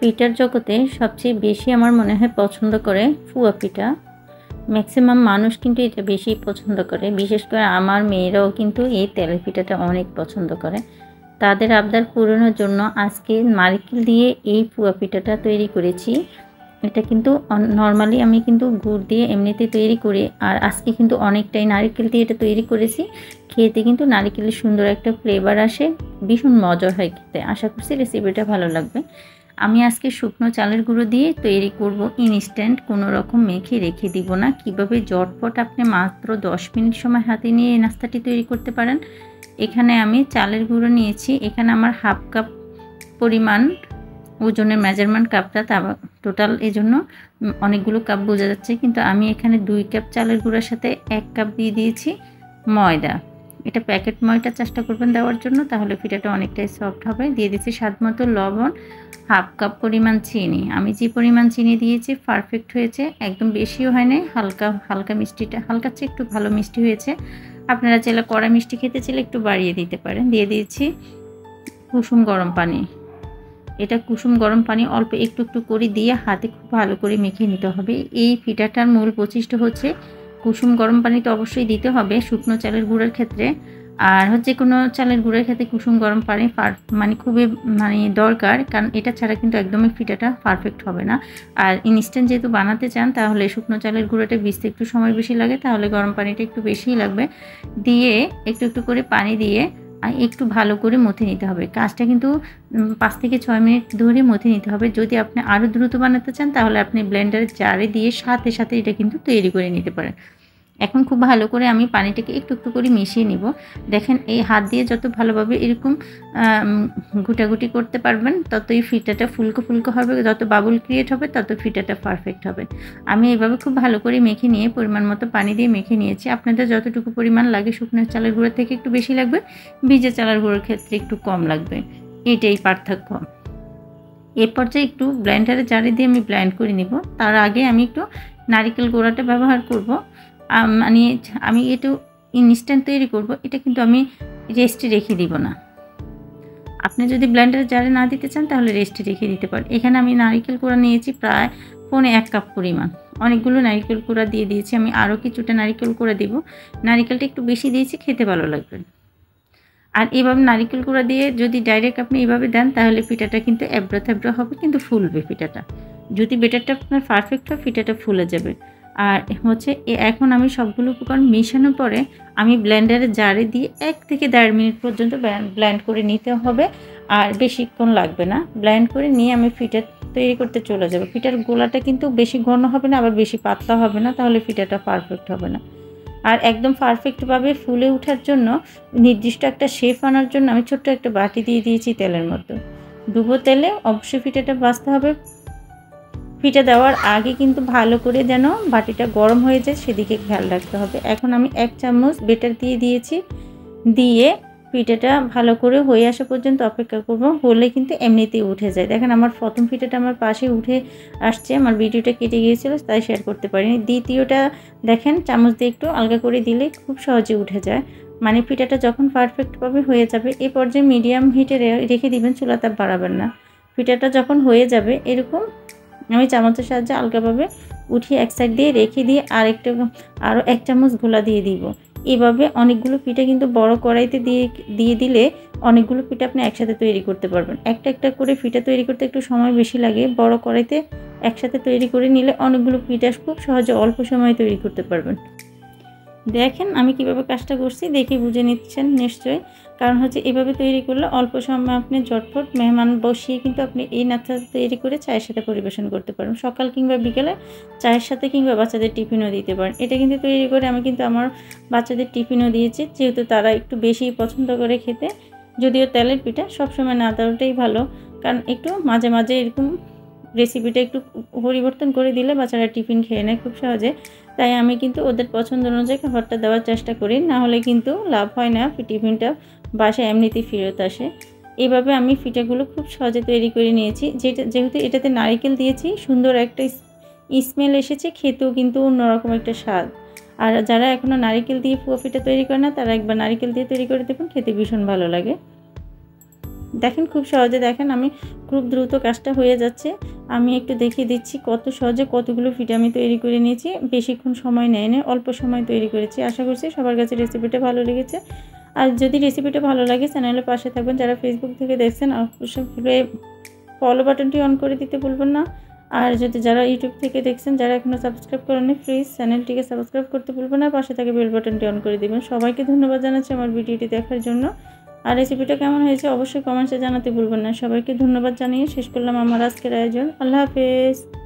পিঠার জগতে সবচেয়ে বেশি আমার মনে হয় পছন্দ করে ফুয়া পিঠা। ম্যাক্সিমাম মানুষ কিন্তু এটা বেশি পছন্দ করে, বিশেষ করে আমার মেয়েরাও কিন্তু এই তেলের পিঠাটা অনেক পছন্দ করে। তাদের আবদার পূরণের জন্য আজকে নারকেল দিয়ে এই ফুয়া পিঠাটা তৈরি করেছি। এটা কিন্তু নর্মালি আমি কিন্তু গুড় দিয়ে এমনিতেই তৈরি করি, আর আজকে কিন্তু অনেকটাই নারকেল দিয়ে এটা তৈরি করেছি। খেতে কিন্তু নারকেলের সুন্দর একটা ফ্লেভার আসে, ভীষণ মজা হয় খেতে। আশা করছি রেসিপিটা ভালো লাগবে। আমি আজকে শুকনো চালের গুঁড়ো দিয়ে তৈরি করব ইনস্ট্যান্ট, কোনো রকম মেখে রেখে দিব না। কিভাবে ঝটপট আপনি মাত্র 10 মিনিট সময় হাতে নিয়ে এই নাস্তাটি তৈরি করতে পারেন। এখানে আমি চালের গুঁড়ো নিয়েছি, এখানে আমার হাফ কাপ পরিমাণ ওজনের মেজারমেন্ট কাপটা, তা টোটাল এই জন্য অনেকগুলো কাপ বোঝা যাচ্ছে, কিন্তু আমি এখানে 2 কাপ চালের গুঁড়োর সাথে 1 কাপ দিয়ে দিয়েছি ময়দা। এটা প্যাকেট ময়দা চেষ্টা করবেন দেওয়ার জন্য, তাহলে পিঠাটা অনেকটাই সফট হবে। দিয়ে দিচ্ছি স্বাদ মতো লবণ, হাফ কাপ পরিমাণ চিনি। আমি যে পরিমাণ চিনি দিয়েছি পারফেক্ট হয়েছে, একদম বেশিও হয় না, হালকা হালকা মিষ্টিটা হালকা চেয়ে একটু ভালো মিষ্টি হয়েছে। আপনারা চাইলে কড়া মিষ্টি খেতে চাইলে একটু বাড়িয়ে দিতে পারেন। দিয়ে দিয়েছি কুসুম গরম পানি। এটা কুসুম গরম পানি অল্প একটু একটু করে দিয়ে হাতে খুব ভালো করে মেখে নিতে হবে। এই পিঠাটার মূল বৈশিষ্ট্য হচ্ছে কুসুম গরম পানি তো অবশ্যই দিতে হবে শুকনো চালের গুঁড়োর ক্ষেত্রে, আর হচ্ছে কোনো চালের গুঁড়োর ক্ষেত্রে কুসুম গরম পানি খুবই দরকার, কারণ এটা ছাড়া কিন্তু একদমই পিঠাটা পারফেক্ট হবে না। আর ইনস্ট্যান্ট যেহেতু বানাতে চান, তাহলে শুকনো চালের গুঁড়োটা ভিজতে একটু সময় বেশি লাগে, তাহলে গরম পানিটা একটু বেশিই লাগবে। দিয়ে একটু একটু করে পানি দিয়ে একটু ভালো করে মথে নিতে হবে। কাজটা কিন্তু 5 থেকে 6 মিনিট ধরে মথে নিতে হবে। যদি আপনি আরও দ্রুত বানাতে চান, তাহলে আপনি ব্লেন্ডারের জারে দিয়ে সাথে সাথে এটা কিন্তু তৈরি করে নিতে পারেন। এখন খুব ভালো করে আমি পানিটাকে একটু একটু করে মিশিয়ে নিব। দেখেন এই হাত দিয়ে যত ভালোভাবে এরকম গুটাগুটি করতে পারবেন, ততই ফিটাটা ফুলকো ফুলকো হবে, যত বাবুল ক্রিয়েট হবে তত ফিটাটা পারফেক্ট হবে। আমি এইভাবে খুব ভালো করে মেখে নিয়ে পরিমাণ মতো পানি দিয়ে মেখে নিয়েছি। আপনাদের যতটুকু পরিমাণ লাগে শুকনো চালের গুঁড়ো থেকে একটু বেশি লাগবে, ভিজে চালের গুঁড়োর ক্ষেত্রে একটু কম লাগবে, এটাই পার্থক্য। এর পর্যায়ে একটু ব্লেন্ডারে জারে দিয়ে আমি ব্লেন্ড করে নিব। তার আগে আমি একটু নারকেল গুঁড়াটা ব্যবহার করব। আমি একটু ইনস্ট্যান্ট তৈরি করব, এটা কিন্তু আমি রেস্টে রেখে দিব না। আপনি যদি ব্লেন্ডারে জারে না দিতে চান, তাহলে রেস্টে রেখে দিতে পারেন। এখানে আমি নারকেল কুড়া নিয়েছি প্রায় 1.25 কাপ পরিমাণ। অনেকগুলো নারকেল কুড়া দিয়ে দিয়েছি, আমি আরও কিছুটা নারকেল কুড়া দিব। নারকেলটা একটু বেশি দিয়েছি, খেতে ভালো লাগবে। আর এভাবে নারকেল কুড়া দিয়ে যদি ডাইরেক্ট আপনি এভাবে দেন, তাহলে পিঠাটা কিন্তু এবড়ো থেবড়ো হবে, কিন্তু ফুলবে পিঠাটা। যদি বেটারটা আপনার পারফেক্ট হয়, পিঠাটা ফুলে যাবে। আর হচ্ছে এখন আমি সবগুলো উপকরণ মেশানোর পরে আমি ব্লেন্ডারে জারে দিয়ে 1 থেকে 1.5 মিনিট পর্যন্ত ব্লেন্ড করে নিতে হবে, আর বেশিক্ষণ লাগবে না। ব্লেন্ড করে নিয়ে আমি পিঠা তৈরি করতে চলে যাব। পিঠার গোলাটা কিন্তু বেশি ঘন হবে না, আবার বেশি পাতলা হবে না, তাহলে পিঠাটা পারফেক্ট হবে না। আর একদম পারফেক্টভাবে ফুলে ওঠার জন্য, নির্দিষ্ট একটা শেপ আনার জন্য আমি ছোট্ট একটা বাটি দিয়ে দিয়েছি তেলের মধ্যে। ডুবো তেলে অবশ্যই পিঠাটা ভাজতে হবে। পিঠা দেওয়ার আগে কিন্তু ভালো করে যেন বাটিটা গরম হয়ে যায়, সেদিকে খেয়াল রাখতে হবে। এখন আমি 1 চামচ বেটার দিয়ে দিয়েছি, দিয়ে পিঠাটা ভালো করে হয়ে আসা পর্যন্ত অপেক্ষা করব। হলে কিন্তু এমনিতেই উঠে যায়। দেখেন আমার প্রথম পিঠাটা আমার পাশে উঠে আসছে, আমার ভিডিওটা কেটে গিয়েছিল তাই শেয়ার করতে পারিনি। দ্বিতীয়টা দেখেন চামচ দিয়ে একটু আলগা করে দিলে খুব সহজে উঠে যায়। পিঠাটা যখন পারফেক্টভাবে হয়ে যাবে, এই পর্যায়ে মিডিয়াম হিটে রেখে দিবেন, চুলা তাপ বাড়াবেন না। পিঠাটা যখন হয়ে যাবে এরকম, আমি চামচের সাহায্যে হালকাভাবে উঠিয়ে এক সাইড দিয়ে রেখে দিয়ে আরও 1 চামচ গোলা দিয়ে দিব। এভাবে অনেকগুলো পিঠা কিন্তু বড় কড়াইতে দিয়ে দিলে অনেকগুলো পিঠা আপনি একসাথে তৈরি করতে পারবেন। একটা একটা করে পিঠা তৈরি করতে একটু সময় বেশি লাগে, বড় কড়াইতে একসাথে তৈরি করে নিলে অনেকগুলো পিঠা খুব সহজে অল্প সময়ে তৈরি করতে পারবেন। দেখেন আমি কিভাবে কাজটা করছি, দেখে বুঝে নিচ্ছেন নিশ্চয়ই। কারণ হচ্ছে এভাবে তৈরি করলে অল্প সময় আপনি ঝটপট মেহমান বসিয়ে কিন্তু আপনি এই নাস্তা তৈরি করে চায়ের সাথে পরিবেশন করতে পারেন। সকাল কিংবা বিকেলে চায়ের সাথে কিংবা বাচ্চাদের টিফিনও দিতে পারেন। এটা কিন্তু তৈরি করে আমি কিন্তু আমার বাচ্চাদের টিফিনও দিয়েছি, যেহেতু তারা একটু বেশি পছন্দ করে খেতে। যদিও তেলের পিঠা সবসময় না দেওয়াটাই ভালো, কারণ একটু মাঝে মাঝে এরকম রেসিপিটা একটু পরিবর্তন করে দিলে বাচ্চারা টিফিন খেয়ে নেয় খুব সহজে। তাই আমি কিন্তু ওদের পছন্দ অনুযায়ী খাবারটা দেওয়ার চেষ্টা করি, না হলে কিন্তু লাভ হয় না, টিফিনটা বাসায় এমনিতেই ফেরত আসে। এভাবে আমি পিঠাগুলো খুব সহজে তৈরি করে নিয়েছি। যেহেতু এটাতে নারকেল দিয়েছি, সুন্দর একটা স্মেল এসেছে, খেতেও কিন্তু অন্যরকম একটা স্বাদ। আর যারা এখনও নারকেল দিয়ে পুয়া পিঠা তৈরি করে না, তারা একবার নারকেল দিয়ে তৈরি করে দেবেন, খেতে ভীষণ ভালো লাগে। দেখেন খুব সহজে, দেখেন আমি খুব দ্রুত কাজটা হয়ে যাচ্ছে। আমি একটু দেখিয়ে দিচ্ছি কত সহজে কতগুলো পিঠা আমি তৈরি করে নিয়েছি, বেশিক্ষণ সময় নেয়নি, অল্প সময় তৈরি করেছি। আশা করছি সবার কাছে রেসিপিটা ভালো লেগেছে। আর যদি রেসিপিটা ভালো লাগে চ্যানেলের পাশে থাকবেন। যারা ফেসবুক থেকে দেখছেন অবশ্যই ফলো বাটনটি অন করে দিতে ভুলবেন না। আর যদি যারা ইউটিউব থেকে দেখছেন, যারা এখনও সাবস্ক্রাইব করেননি, প্লিজ চ্যানেলটিকে সাবস্ক্রাইব করতে ভুলবেন না, পাশে থাকে বেল বাটনটি অন করে দিবেন। সবাইকে ধন্যবাদ জানাচ্ছি আমার ভিডিওটি দেখার জন্য। আর রেসিপিটা কেমন হয়েছে অবশ্যই কমেন্টসে জানাতে ভুলবেন না। সবাইকে ধন্যবাদ জানিয়ে শেষ করলাম আমার আজকের আয়োজন। আল্লাহ হাফেজ।